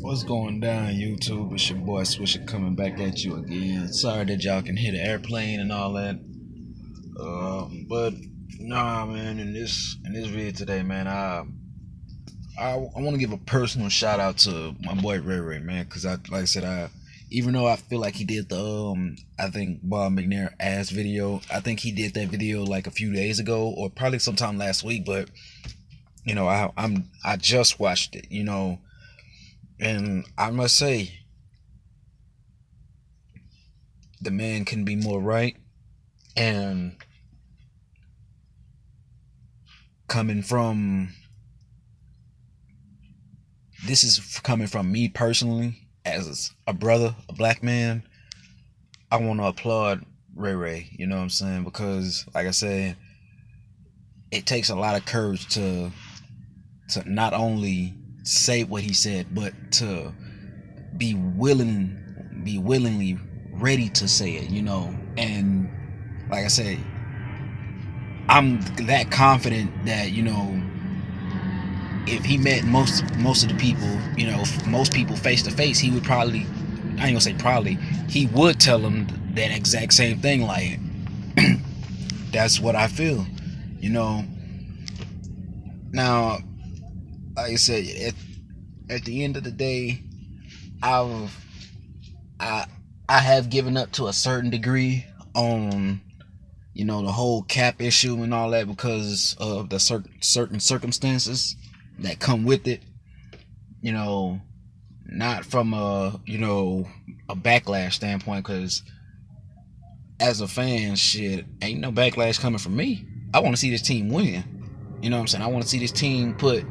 What's going down, YouTube? It's your boy Swisher coming back at you again. Sorry that y'all can hear the airplane and all that. But nah, man. In this video today, man, I want to give a personal shout out to my boy Ray Ray, man, because like I said, even though I feel like he did the I think Bob McNair ass video. I think he did that video like a few days ago or probably sometime last week. But I just watched it, and I must say the man can be more right. And coming from this is coming from me personally as a brother, a black man. I want to applaud Ray Ray, you know what I'm saying? Because like I said, it takes a lot of courage to not only say what he said, but to be willingly ready to say it, And like I said, I'm that confident that, if he met most of the people, most people face to face, he would probably, I ain't gonna say probably, he would tell them that exact same thing. Like, that's what I feel, you know. Now, like I said, at the end of the day, I've I I have given up to a certain degree on the whole cap issue and all that because of the certain circumstances that come with it. You know, not from a backlash standpoint, because as a fan, shit, ain't no backlash coming from me. I want to see this team win. You know what I'm saying? I want to see this team put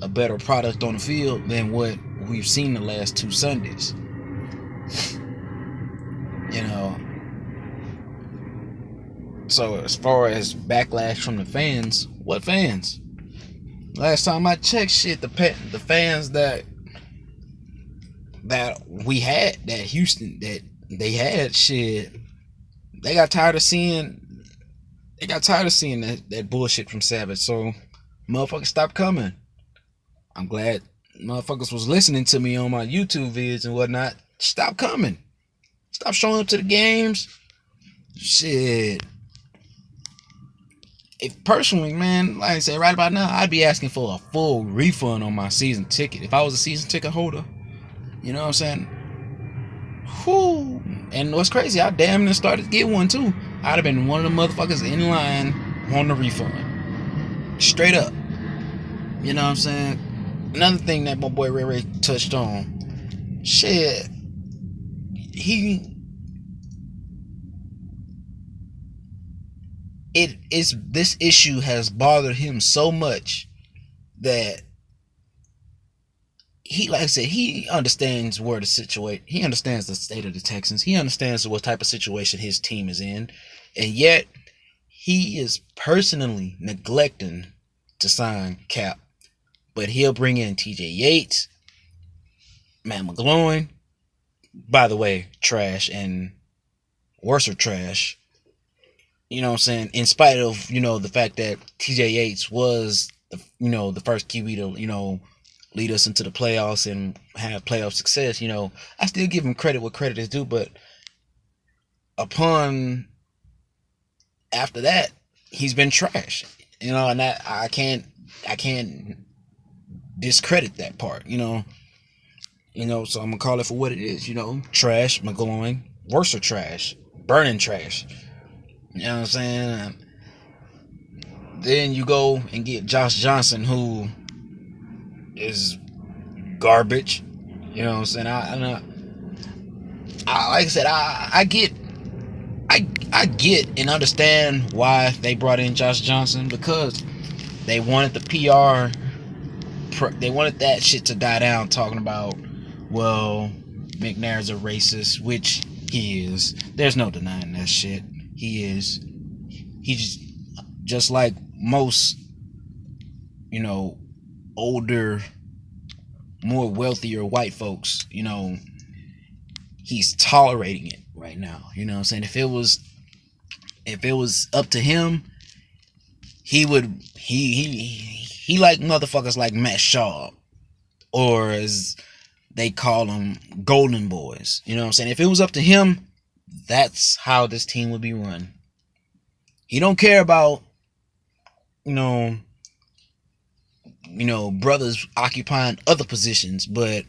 a better product on the field than what we've seen the last two Sundays. You know, so as far as backlash from the fans, what fans? Last time I checked, shit, the fans that we had, that Houston that they had, shit, they got tired of seeing that bullshit from Savage. So motherfuckers stopped coming. I'm glad motherfuckers was listening to me on my YouTube vids and whatnot. Stop coming. Stop showing up to the games. Shit. If personally, man, like I said, right about now, I'd be asking for a full refund on my season ticket. If I was a season ticket holder, you know what I'm saying? Whew. And what's crazy, I damn near started to get one too. I'd have been one of the motherfuckers in line wanting a refund. Straight up. You know what I'm saying? Another thing that my boy Ray Ray touched on. Shit. This issue has bothered him so much that he, like I said, he understands where the situation, he understands the state of the Texans, he understands what type of situation his team is in, and yet he is personally neglecting to sign Cap. But he'll bring in TJ Yates, Matt McGloin, by the way, trash, and worse trash. You know what I'm saying? In spite of, the fact that TJ Yates was the first QB to, lead us into the playoffs and have playoff success, I still give him credit what credit is due. But after that, he's been trash. And I can't discredit that part, so I'm gonna call it for what it is, trash, McGloin, worse trash, burning trash. You know what I'm saying? Then you go and get Josh Johnson, who is garbage. You know what I'm saying? Like I said, I get and understand why they brought in Josh Johnson, because they wanted the PR, they wanted that shit to die down, talking about, well, McNair's a racist, which he is. There's no denying that shit. He is. He's just like most, older, more wealthier white folks, he's tolerating it right now. You know what I'm saying? If it was up to him, he would he like motherfuckers like Matt Shaw, or as they call them golden boys. You know what I'm saying? If it was up to him, that's how this team would be run. He don't care about, you know, brothers occupying other positions, but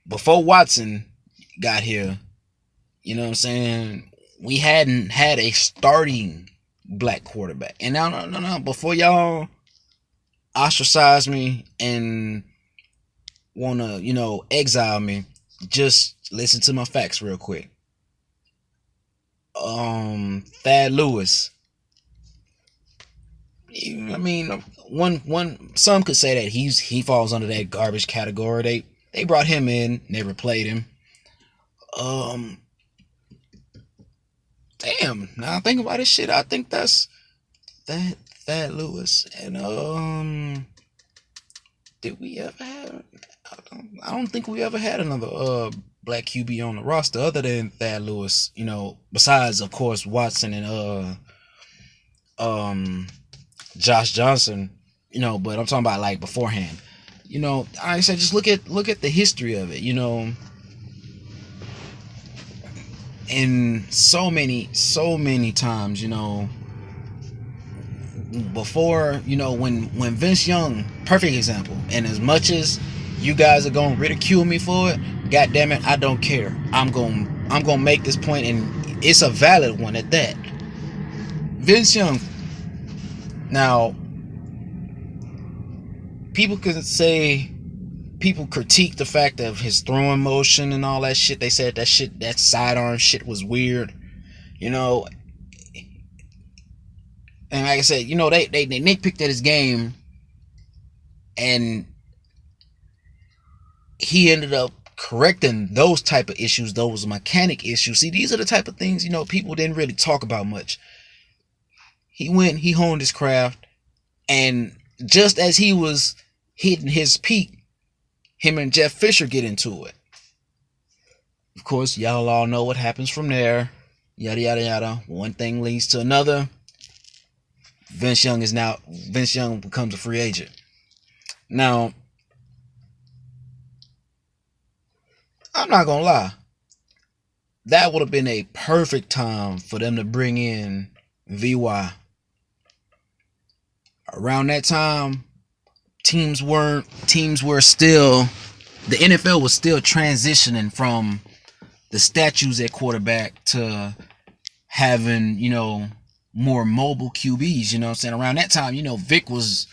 before Watson got here, you know what I'm saying, we hadn't had a starting black quarterback. And now, no, before y'all ostracize me and wanna, exile me, just listen to my facts real quick. Thad Lewis. I mean, some could say that he falls under that garbage category. They brought him in, never played him. Damn. Now I think about this shit. I think that's Thad Lewis. And did we ever have? I don't think we ever had another black QB on the roster other than Thad Lewis. Besides of course Watson and Josh Johnson. But I'm talking about like beforehand. I said just look at the history of it. And so many times, before, when Vince Young, perfect example, and as much as you guys are gonna ridicule me for it, god damn it, I don't care. I'm gonna make this point, and it's a valid one at that. Vince Young. Now, people critique the fact of his throwing motion and all that shit. They said that sidearm shit was weird, and like I said, they nitpicked at his game, and he ended up correcting those type of issues, those mechanic issues. See, these are the type of things, people didn't really talk about much. He honed his craft, and just as he was hitting his peak, him and Jeff Fisher get into it. Of course, y'all all know what happens from there. Yada, yada, yada. One thing leads to another. Vince Young becomes a free agent. Now, I'm not going to lie. That would have been a perfect time for them to bring in VY. Around that time, teams were still, the NFL was still transitioning from the statues at quarterback to having, more mobile QBs, what I'm saying? Around that time, Vic was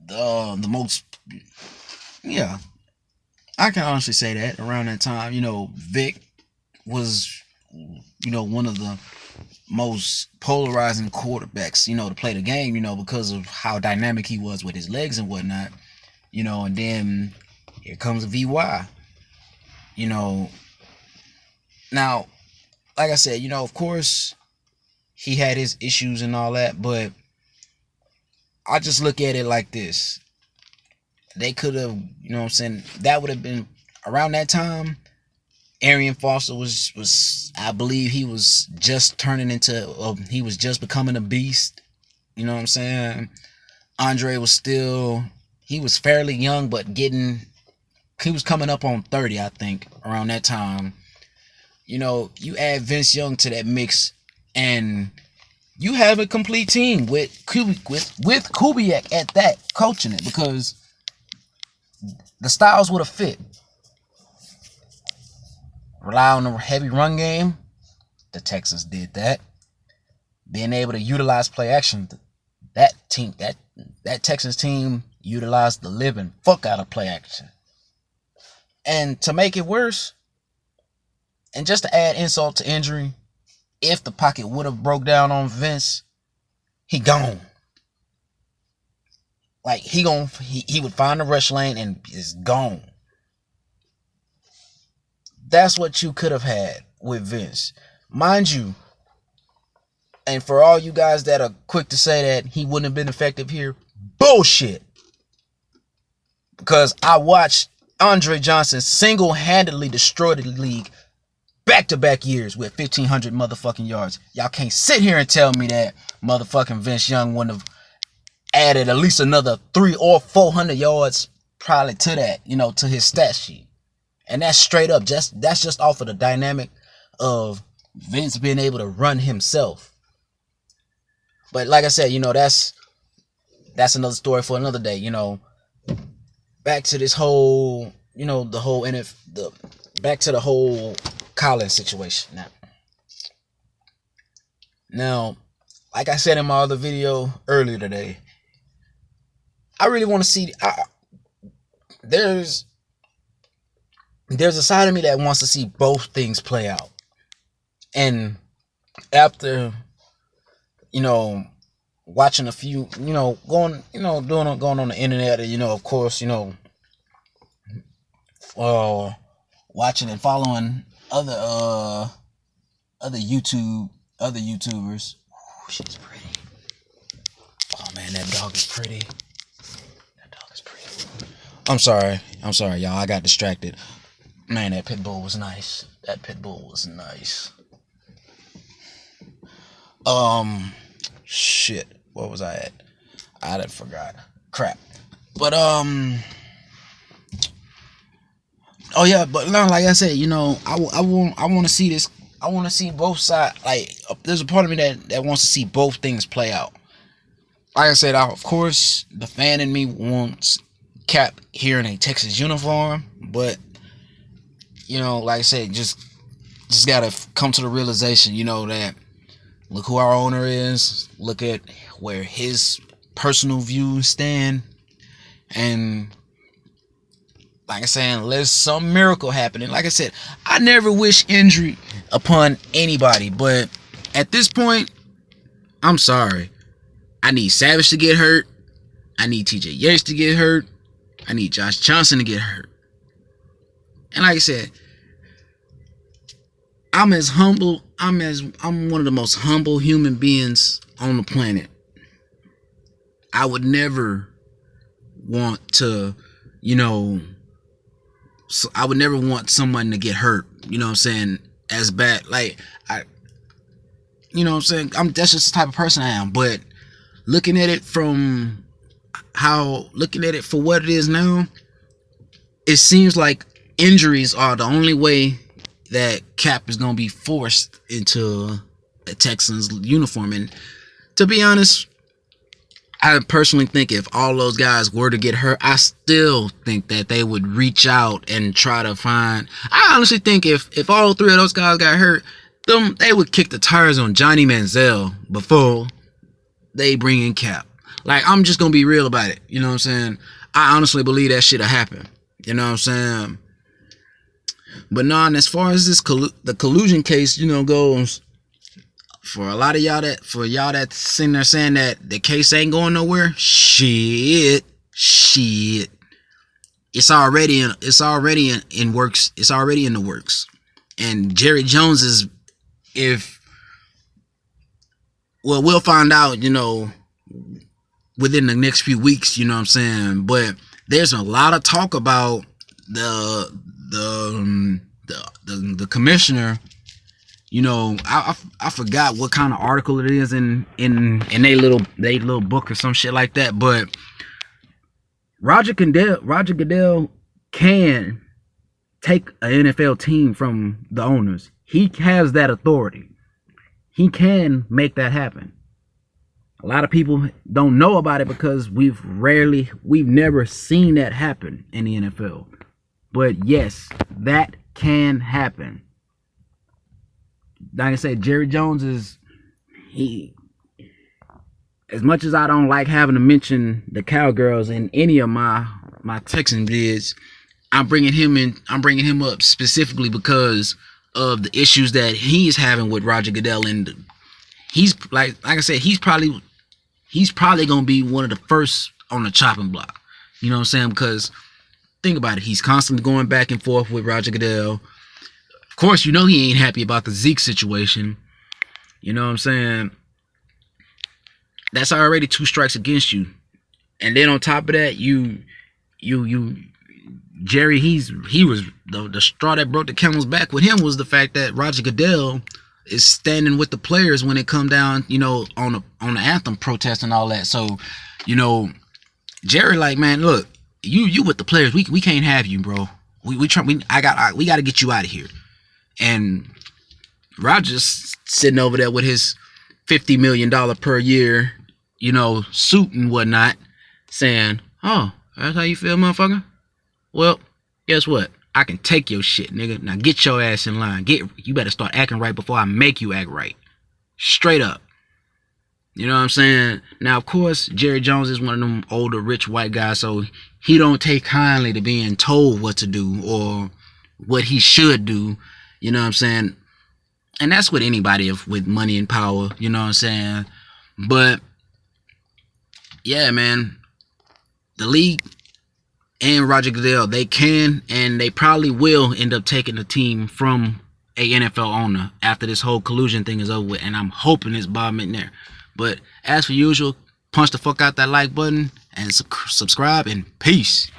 the most, yeah, I can honestly say that. Around that time, Vic was, one of the most polarizing quarterbacks, to play the game, because of how dynamic he was with his legs and whatnot, and then here comes VY, now, like I said, of course he had his issues and all that, but I just look at it like this. They could have, that would have been around that time. Arian Foster was I believe he was just turning into, he was just becoming a beast. You know what I'm saying? Andre was he was fairly young, but he was coming up on 30, I think, around that time. You add Vince Young to that mix, and you have a complete team with Kubiak at that, coaching it, because the styles would have fit. Rely on a heavy run game. The Texans did that. Being able to utilize play action. That Texans team utilized the living fuck out of play action. And to make it worse, and just to add insult to injury, if the pocket would have broke down on Vince, he gone. Like he would find the rush lane and is gone. That's what you could have had with Vince. Mind you, and for all you guys that are quick to say that he wouldn't have been effective here, bullshit. Because I watched Andre Johnson single-handedly destroy the league back-to-back years with 1,500 motherfucking yards. Y'all can't sit here and tell me that motherfucking Vince Young wouldn't have added at least another 300 or 400 yards probably to that, to his stat sheet. And that's straight up, that's just off of the dynamic of Vince being able to run himself. But like I said, that's another story for another day. Back to this whole, the whole back to the whole Collins situation. Now, like I said in my other video earlier today, I really want to see. There's a side of me that wants to see both things play out. And after, watching a few, going on the internet, and of course, watching and following other YouTubers. Ooh, she's pretty. Oh man, that dog is pretty. I'm sorry, y'all. I got distracted. Man, that pit bull was nice. Shit. What was I at? I done forgot. Crap. But oh yeah. But like I said, I want to see this. I want to see both sides. Like, there's a part of me that wants to see both things play out. Like I said, of course, the fan in me wants Cap here in a Texas uniform, but like I said, just gotta come to the realization, that look who our owner is, look at where his personal views stand, and like I said, unless some miracle happen. And like I said, I never wish injury upon anybody, but at this point, I'm sorry. I need Savage to get hurt. I need TJ Yates to get hurt. I need Josh Johnson to get hurt. And like I said, I'm one of the most humble human beings on the planet. I would never want to, I would never want someone to get hurt, as bad. Like, that's just the type of person I am. But looking at it for what it is now, it seems like injuries are the only way that Cap is going to be forced into a Texans uniform. And to be honest, I personally think if all those guys were to get hurt, I still think that they would reach out and try to find. I honestly think if all three of those guys got hurt, they would kick the tires on Johnny Manziel before they bring in Cap. Like, I'm just going to be real about it. You know what I'm saying? I honestly believe that shit'll happen. You know what I'm saying? But no, and as far as the collusion case, goes, for a lot of y'all that's sitting there saying that the case ain't going nowhere, shit, it's already in works. It's already in the works. And Jerry Jones we'll find out, within the next few weeks, you know what I'm saying? But there's a lot of talk about the commissioner. I forgot what kind of article it is in they little book or some shit like that. But Roger Goodell can take an NFL team from the owners. He has that authority. He can make that happen. A lot of people don't know about it because we've never seen that happen in the NFL. But yes, that can happen. Like I said, Jerry Jones as much as I don't like having to mention the Cowgirls in any of my Texan vids, I'm bringing him up specifically because of the issues that he's having with Roger Goodell. And he's like I said, he's probably going to be one of the first on the chopping block. You know what I'm saying? Because think about it. He's constantly going back and forth with Roger Goodell. Of course, he ain't happy about the Zeke situation. You know what I'm saying? That's already 2 strikes against you. And then on top of that, Jerry, he was the straw that broke the camel's back with him was the fact that Roger Goodell is standing with the players when it come down, on the anthem protest and all that. So, Jerry, like, man, look, you with the players. We can't have you, bro. We got to get you out of here. And Rodgers sitting over there with his $50 million per year, suit and whatnot, saying, "Oh, that's how you feel, motherfucker? Well, guess what? I can take your shit, nigga. Now get your ass in line. You better start acting right before I make you act right. Straight up." You know what I'm saying? Now, of course, Jerry Jones is one of them older, rich white guys, so he don't take kindly to being told what to do or what he should do. You know what I'm saying? And that's with anybody with money and power. You know what I'm saying? But yeah, man, the league and Roger Goodell, they can and they probably will end up taking the team from a NFL owner after this whole collusion thing is over with. And I'm hoping it's Bob McNair. But as for usual, punch the fuck out that like button and subscribe, and peace.